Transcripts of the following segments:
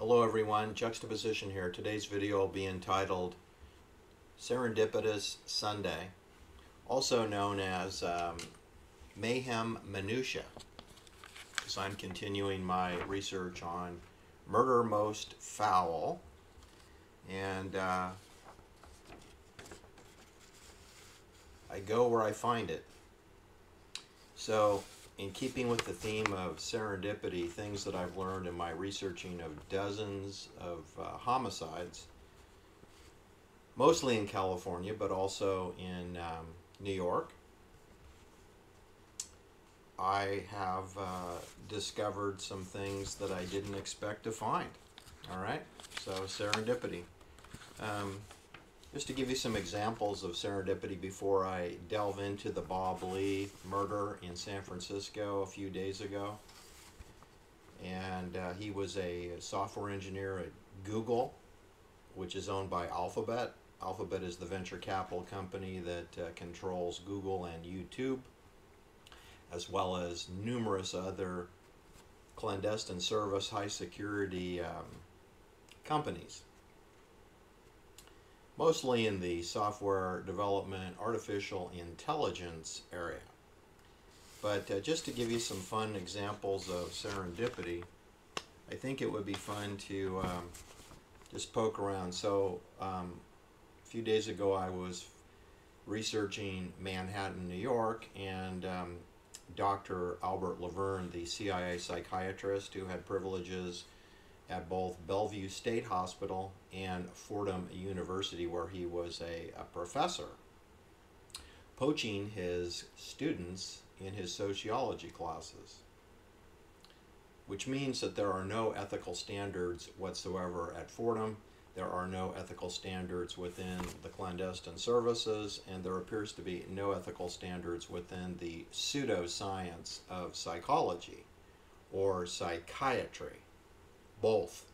Hello everyone, Juxtaposition here. Today's video will be entitled Serendipitous Sunday, also known as Mayhem Minutia, because I'm continuing my research on Murder Most Foul, and I go where I find it. So, in keeping with the theme of serendipity, things that I've learned in my researching of dozens of homicides, mostly in California, but also in New York, I have discovered some things that I didn't expect to find. All right, so serendipity. Just to give you some examples of serendipity before I delve into the Bob Lee murder in San Francisco a few days ago. And he was a software engineer at Google, which is owned by Alphabet. Alphabet is the venture capital company that controls Google and YouTube, as well as numerous other clandestine service, high security companies. Mostly in the software development, artificial intelligence area. But just to give you some fun examples of serendipity, I think it would be fun to just poke around. So a few days ago I was researching Manhattan, New York, and Dr. Albert Laverne, the CIA psychiatrist who had privileges at both Bellevue State Hospital and Fordham University, where he was a professor, poaching his students in his sociology classes, which means that there are no ethical standards whatsoever at Fordham. There are no ethical standards within the clandestine services, and there appears to be no ethical standards within the pseudoscience of psychology or psychiatry. Both.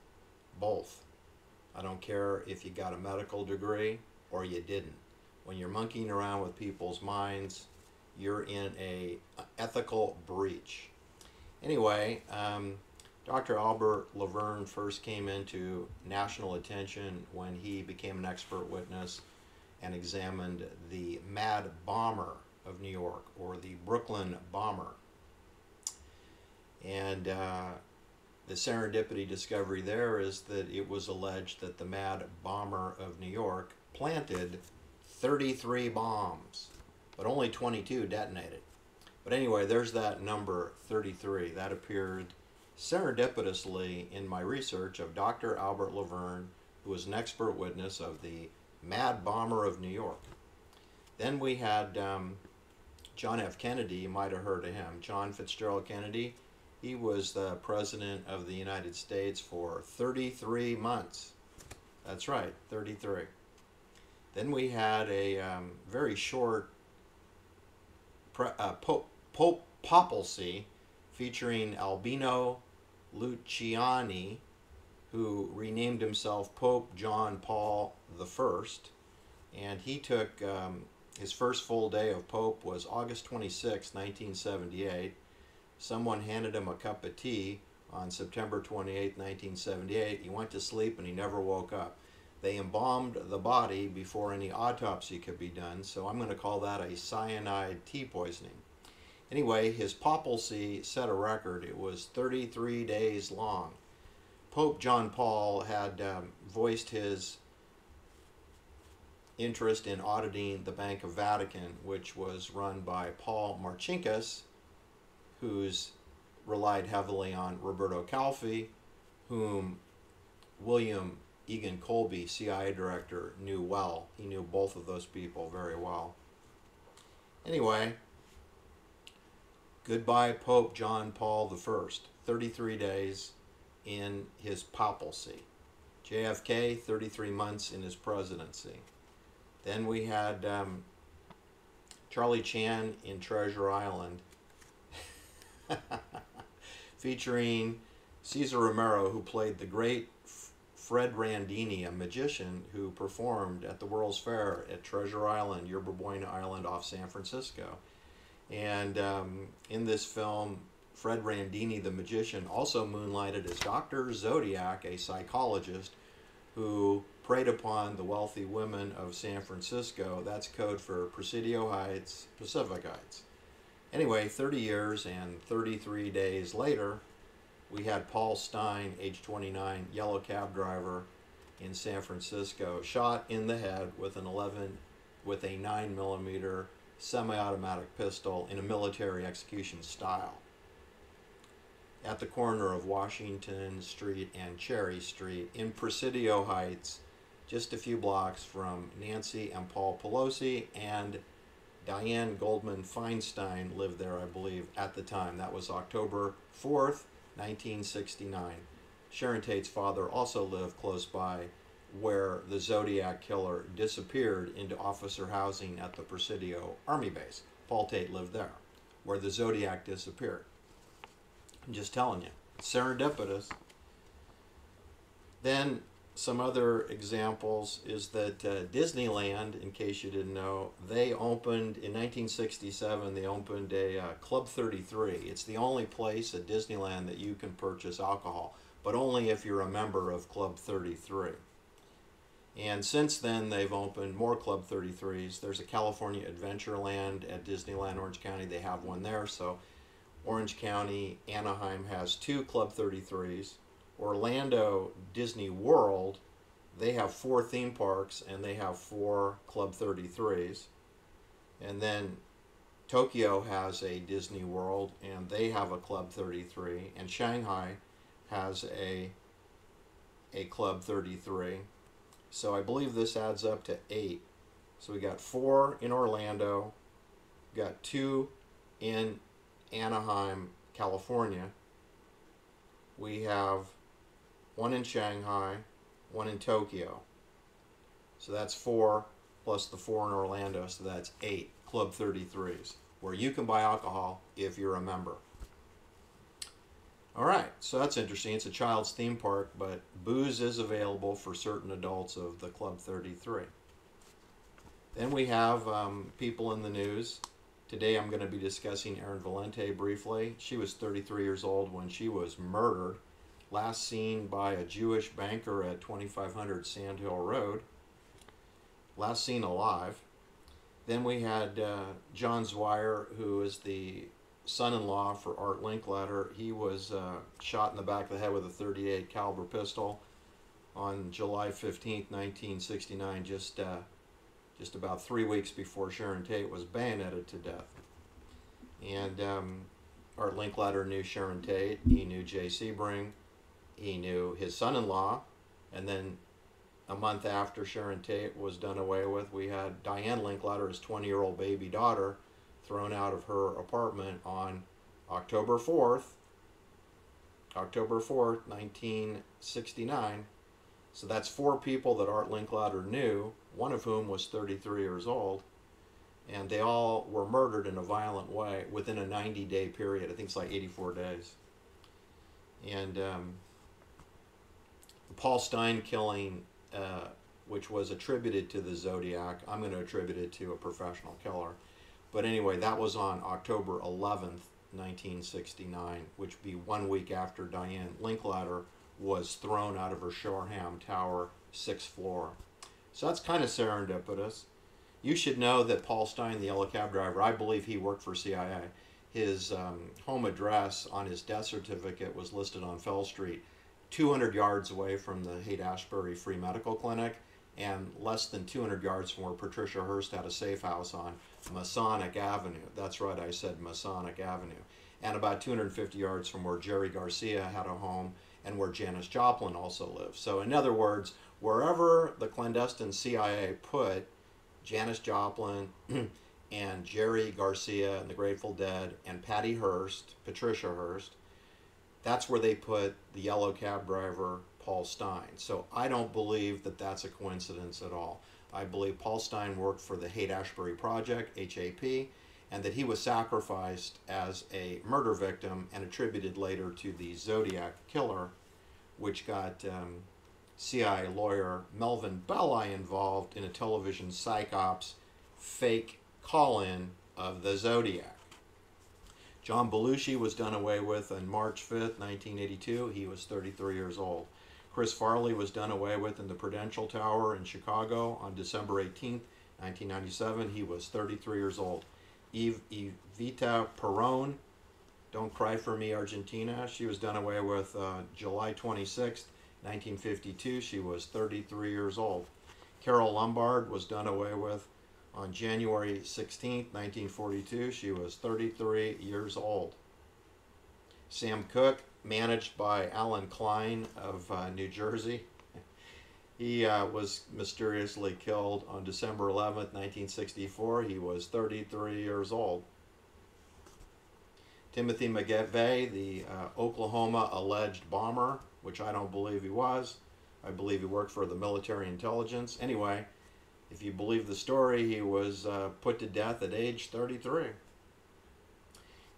I don't care if you got a medical degree or you didn't. When you're monkeying around with people's minds, you're in a ethical breach. Anyway, Dr. Albert Laverne first came into national attention when he became an expert witness and examined the Mad Bomber of New York, or the Brooklyn Bomber. And the serendipity discovery there is that it was alleged that the Mad Bomber of New York planted 33 bombs, but only 22 detonated. But anyway, there's that number 33. That appeared serendipitously in my research of Dr. Albert Laverne, who was an expert witness of the Mad Bomber of New York. Then we had John F. Kennedy. You might have heard of him. John Fitzgerald Kennedy. He was the President of the United States for 33 months. That's right, 33. Then we had a very short Pope Papacy featuring Albino Luciani, who renamed himself Pope John Paul I. And he took, his first full day of Pope was August 26, 1978. Someone handed him a cup of tea on September 28, 1978. He went to sleep and he never woke up. They embalmed the body before any autopsy could be done, so I'm going to call that a cyanide tea poisoning. Anyway, his papacy set a record. It was 33 days long. Pope John Paul had voiced his interest in auditing the Bank of Vatican, which was run by Paul Marcinkus, who's relied heavily on Roberto Calfi, whom William Egan Colby, CIA director, knew well. He knew both of those people very well. Anyway, goodbye Pope John Paul I, 33 days in his papacy. JFK, 33 months in his presidency. Then we had Charlie Chan in Treasure Island, featuring Cesar Romero, who played the great Fred Randini, a magician who performed at the World's Fair at Treasure Island, Yerba Buena Island off San Francisco. And in this film, Fred Randini, the magician, also moonlighted as Dr. Zodiac, a psychologist who preyed upon the wealthy women of San Francisco. That's code for Presidio Heights, Pacific Heights. Anyway, 30 years and 33 days later, we had Paul Stein, age 29, yellow cab driver in San Francisco, shot in the head with a 9mm semi-automatic pistol in a military execution style at the corner of Washington Street and Cherry Street in Presidio Heights, just a few blocks from Nancy and Paul Pelosi, and Diane Goldman Feinstein lived there, I believe, at the time. That was October 4th, 1969. Sharon Tate's father also lived close by where the Zodiac killer disappeared into officer housing at the Presidio Army Base. Paul Tate lived there, where the Zodiac disappeared. I'm just telling you, it's serendipitous. Then some other examples is that Disneyland, in case you didn't know, they opened in 1967. They opened a Club 33. It's the only place at Disneyland that you can purchase alcohol, but only if you're a member of Club 33. And since then, they've opened more Club 33s. There's a California Adventureland at Disneyland Orange County. They have one there. So Orange County, Anaheim has 2 Club 33s. Orlando Disney World, they have 4 theme parks and they have 4 Club 33s. And then Tokyo has a Disney World and they have a Club 33. And Shanghai has a Club 33. So I believe this adds up to 8. So we got 4 in Orlando, got 2 in Anaheim, California. We have 1 in Shanghai, 1 in Tokyo. So that's 4 plus the 4 in Orlando, so that's 8 Club 33s, where you can buy alcohol if you're a member. All right, so that's interesting. It's a child's theme park, but booze is available for certain adults of the Club 33. Then we have people in the news. Today I'm going to be discussing Erin Valente briefly. She was 33 years old when she was murdered, last seen by a Jewish banker at 2500 Sand Hill Road, last seen alive. Then we had John Zweier, who is the son-in-law for Art Linkletter. He was shot in the back of the head with a .38 caliber pistol on July 15th, 1969, just about 3 weeks before Sharon Tate was bayoneted to death. And Art Linkletter knew Sharon Tate, he knew Jay Sebring, he knew his son-in-law, and then a month after Sharon Tate was done away with, we had Diane Linkletter's 20-year-old baby daughter thrown out of her apartment on October 4th, 1969. So that's 4 people that Art Linkletter knew, one of whom was 33 years old, and they all were murdered in a violent way within a 90-day period. I think it's like 84 days. And the Paul Stein killing, which was attributed to the Zodiac, I'm going to attribute it to a professional killer. But anyway, that was on October 11th, 1969, which would be 1 week after Diane Linkletter was thrown out of her Shoreham Tower 6th floor. So that's kind of serendipitous. You should know that Paul Stein, the yellow cab driver, I believe he worked for CIA. His home address on his death certificate was listed on Fell Street, 200 yards away from the Haight-Ashbury Free Medical Clinic, and less than 200 yards from where Patricia Hearst had a safe house on Masonic Avenue. That's right, I said Masonic Avenue. And about 250 yards from where Jerry Garcia had a home and where Janis Joplin also lived. So in other words, wherever the clandestine CIA put Janis Joplin and Jerry Garcia and the Grateful Dead and Patty Hearst, Patricia Hearst, that's where they put the yellow cab driver Paul Stein. So I don't believe that that's a coincidence at all. I believe Paul Stein worked for the Haight-Ashbury Project, HAP, and that he was sacrificed as a murder victim and attributed later to the Zodiac killer, which got CIA lawyer Melvin Belli involved in a television psych ops fake call-in of the Zodiac. John Belushi was done away with on March 5th, 1982. He was 33 years old. Chris Farley was done away with in the Prudential Tower in Chicago on December 18th, 1997. He was 33 years old. Evita Peron, Don't Cry for Me, Argentina. She was done away with July 26th, 1952. She was 33 years old. Carol Lombard was done away with on January 16th, 1942. She was 33 years old. Sam Cooke, managed by Alan Klein of New Jersey. He was mysteriously killed on December 11th, 1964. He was 33 years old. Timothy McVeigh, the Oklahoma alleged bomber, which I don't believe he was. I believe he worked for the military intelligence. Anyway, if you believe the story, he was put to death at age 33.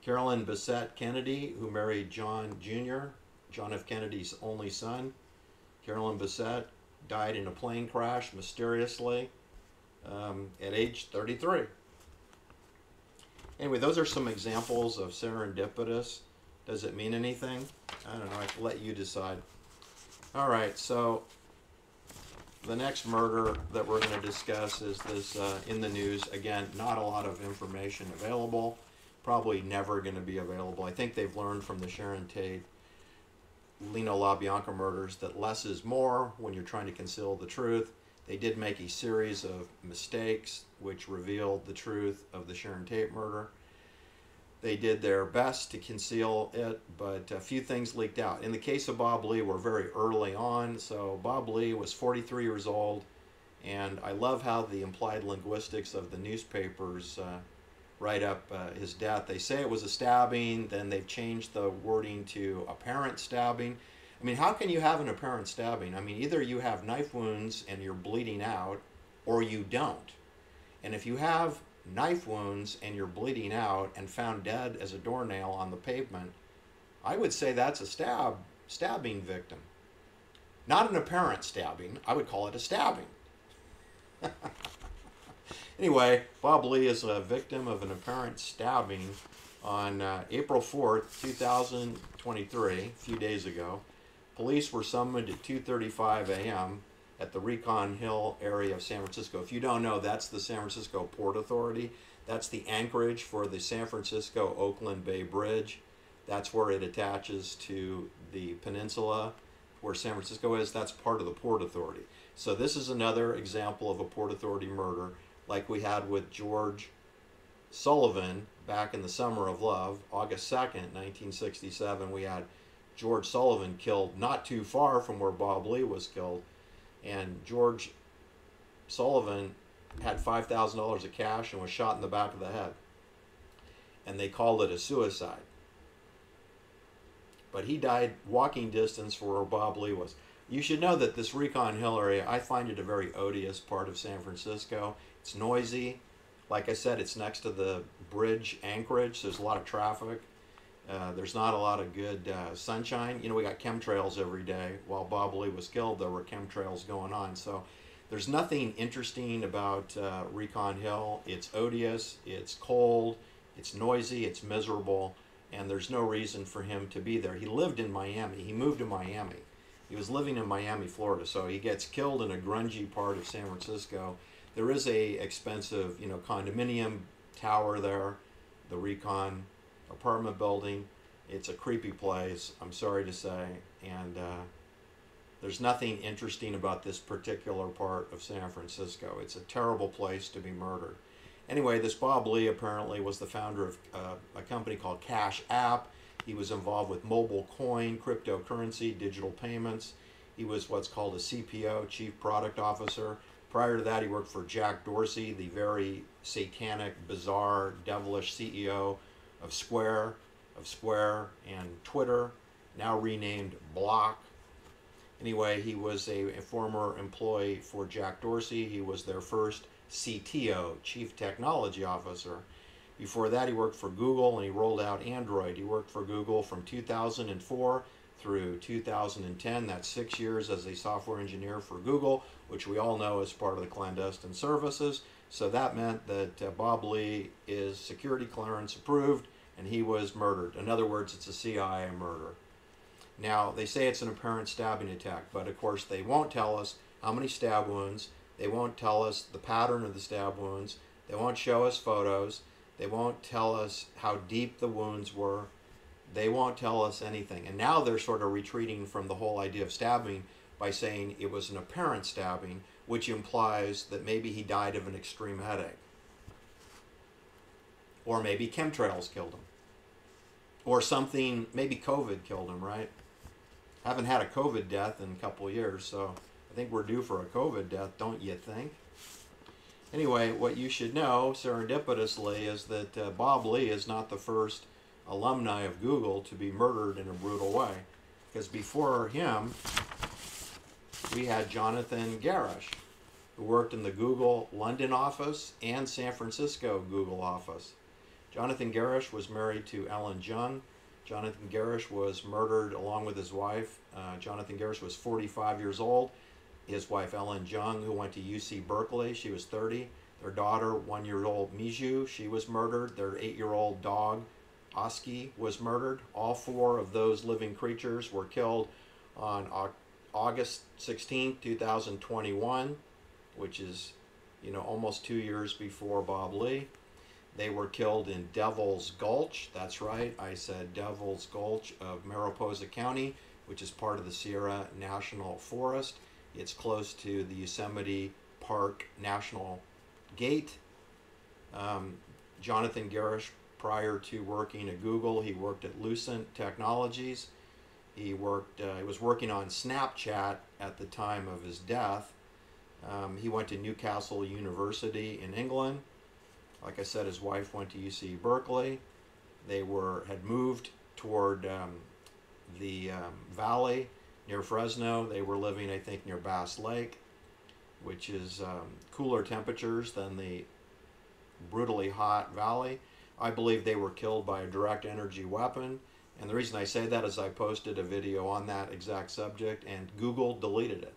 Carolyn Bessette Kennedy, who married John Jr., John F. Kennedy's only son. Carolyn Bessette died in a plane crash mysteriously at age 33. Anyway, those are some examples of serendipitous. Does it mean anything? I don't know. I can let you decide. All right, so the next murder that we're going to discuss is this in the news. Again, not a lot of information available. Probably never going to be available. I think they've learned from the Sharon Tate, Lino LaBianca murders that less is more when you're trying to conceal the truth. They did make a series of mistakes which revealed the truth of the Sharon Tate murder. They did their best to conceal it, but a few things leaked out. In the case of Bob Lee, we're very early on. So Bob Lee was 43 years old, and I love how the implied linguistics of the newspapers write up his death. They say it was a stabbing, then they've changed the wording to apparent stabbing. I mean, how can you have an apparent stabbing? I mean, either you have knife wounds and you're bleeding out, or you don't. And if you have knife wounds and you're bleeding out and found dead as a doornail on the pavement, I would say that's a stabbing victim. Not an apparent stabbing. I would call it a stabbing. Anyway, Bob Lee is a victim of an apparent stabbing on April 4th, 2023, a few days ago. Police were summoned at 2:35 a.m. at the Recon Hill area of San Francisco. If you don't know, that's the San Francisco Port Authority. That's the anchorage for the San Francisco-Oakland Bay Bridge. That's where it attaches to the peninsula where San Francisco is. That's part of the Port Authority. So this is another example of a Port Authority murder like we had with George Sullivan back in the Summer of Love. August 2nd, 1967, we had George Sullivan killed not too far from where Bob Lee was killed. And George Sullivan had $5,000 of cash and was shot in the back of the head. And they called it a suicide. But he died walking distance from where Bob Lee was. You should know that this Recon Hill area, I find it a very odious part of San Francisco. It's noisy. Like I said, it's next to the bridge anchorage, so there's a lot of traffic. There's not a lot of good sunshine. You know, we got chemtrails every day. While Bob Lee was killed, there were chemtrails going on. So there's nothing interesting about Recon Hill. It's odious, it's cold, it's noisy, it's miserable, and there's no reason for him to be there. He lived in Miami. He moved to Miami. He was living in Miami, Florida, so he gets killed in a grungy part of San Francisco. There is a expensive, you know, condominium tower there, the Recon apartment building. It's a creepy place, I'm sorry to say, and there's nothing interesting about this particular part of San Francisco. It's a terrible place to be murdered. Anyway, this Bob Lee apparently was the founder of a company called Cash App. He was involved with mobile coin, cryptocurrency, digital payments. He was what's called a CPO, Chief Product Officer. Prior to that, he worked for Jack Dorsey, the very satanic, bizarre, devilish CEO of Square and Twitter, now renamed Block. Anyway, he was a former employee for Jack Dorsey. He was their first CTO, Chief Technology Officer. Before that, he worked for Google and he rolled out Android. He worked for Google from 2004 through 2010. That's 6 years as a software engineer for Google, which we all know is part of the clandestine services. So that meant that Bob Lee is security clearance approved and he was murdered. In other words, it's a CIA murder. Now, they say it's an apparent stabbing attack, but of course they won't tell us how many stab wounds. They won't tell us the pattern of the stab wounds. They won't show us photos. They won't tell us how deep the wounds were. They won't tell us anything. And now they're sort of retreating from the whole idea of stabbing by saying it was an apparent stabbing, which implies that maybe he died of an extreme headache. Or maybe chemtrails killed him. Or something, maybe COVID killed him, right? Haven't had a COVID death in a couple of years, so I think we're due for a COVID death, don't you think? Anyway, what you should know, serendipitously, is that Bob Lee is not the first alumni of Google to be murdered in a brutal way. Because before him, we had Jonathan Gerrish, who worked in the Google London office and San Francisco Google office. Jonathan Gerrish was married to Ellen Chung. Jonathan Gerrish was murdered along with his wife. Jonathan Gerrish was 45 years old. His wife Ellen Chung, who went to UC Berkeley, she was 30. Their daughter, 1-year-old Miju, she was murdered. Their 8-year-old dog, Oski, was murdered. All 4 of those living creatures were killed on August 16, 2021, which is, almost 2 years before Bob Lee. They were killed in Devil's Gulch. That's right, I said Devil's Gulch of Mariposa County, which is part of the Sierra National Forest. It's close to the Yosemite Park National Gate. Jonathan Gerrish, prior to working at Google, he worked at Lucent Technologies. He was working on Snapchat at the time of his death. He went to Newcastle University in England. Like I said, his wife went to UC Berkeley. They had moved toward the valley near Fresno. They were living, I think, near Bass Lake, which is cooler temperatures than the brutally hot valley. I believe they were killed by a direct energy weapon. And the reason I say that is I posted a video on that exact subject, and Google deleted it.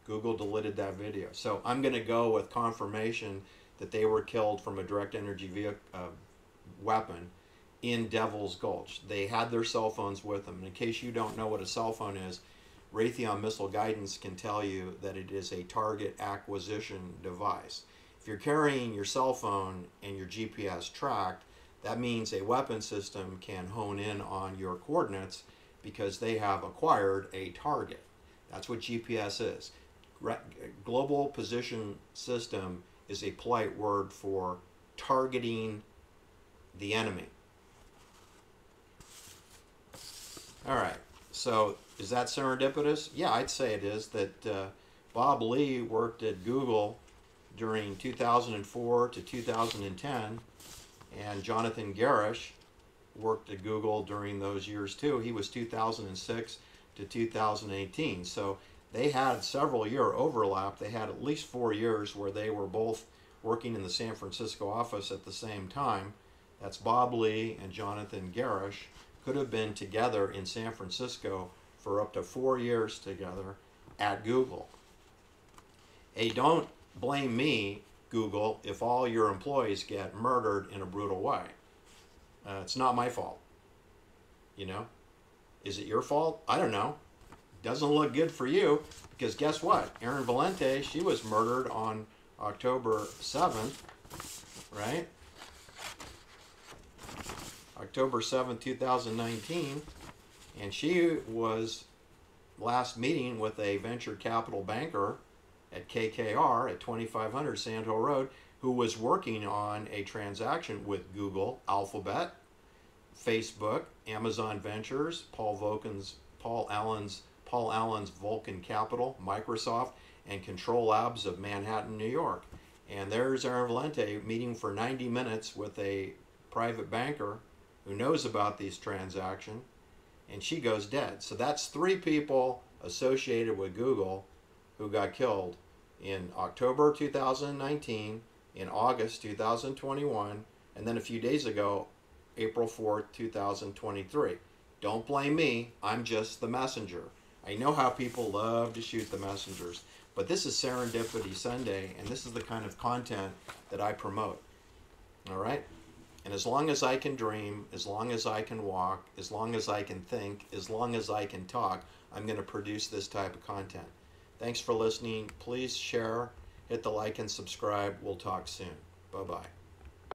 Google deleted that video. So I'm going to go with confirmation that they were killed from a direct energy weapon in Devil's Gulch. They had their cell phones with them. And in case you don't know what a cell phone is, Raytheon Missile Guidance can tell you that it is a target acquisition device. If you're carrying your cell phone and your GPS tracked, that means a weapon system can hone in on your coordinates because they have acquired a target. That's what GPS is. Global Position System is a polite word for targeting the enemy. All right, so is that serendipitous? Yeah, I'd say it is. That Bob Lee worked at Google during 2004 to 2010, and Jonathan Gerrish worked at Google during those years too. He was 2006 to 2018. So they had several year overlap. They had at least 4 years where they were both working in the San Francisco office at the same time. That's Bob Lee and Jonathan Gerrish could have been together in San Francisco for up to 4 years together at Google. Hey, don't blame me, Google, if all your employees get murdered in a brutal way. It's not my fault. Is it your fault? I don't know. Doesn't look good for you, because guess what? Erin Valente, she was murdered on October 7th, right? October 7th, 2019, and she was last meeting with a venture capital banker at KKR at 2500 Sand Hill Road, who was working on a transaction with Google, Alphabet, Facebook, Amazon Ventures, Paul Allen's Vulcan Capital, Microsoft, and Control Labs of Manhattan, New York. And there's Erin Valente meeting for 90 minutes with a private banker who knows about these transactions, and she goes dead. So that's 3 people associated with Google who got killed in October 2019, in August 2021, and then a few days ago, April 4th, 2023. Don't blame me, I'm just the messenger. I know how people love to shoot the messengers, but this is Serendipity Sunday, and this is the kind of content that I promote. All right? And as long as I can dream, as long as I can walk, as long as I can think, as long as I can talk, I'm going to produce this type of content. Thanks for listening. Please share, hit the like and subscribe. We'll talk soon. Bye-bye.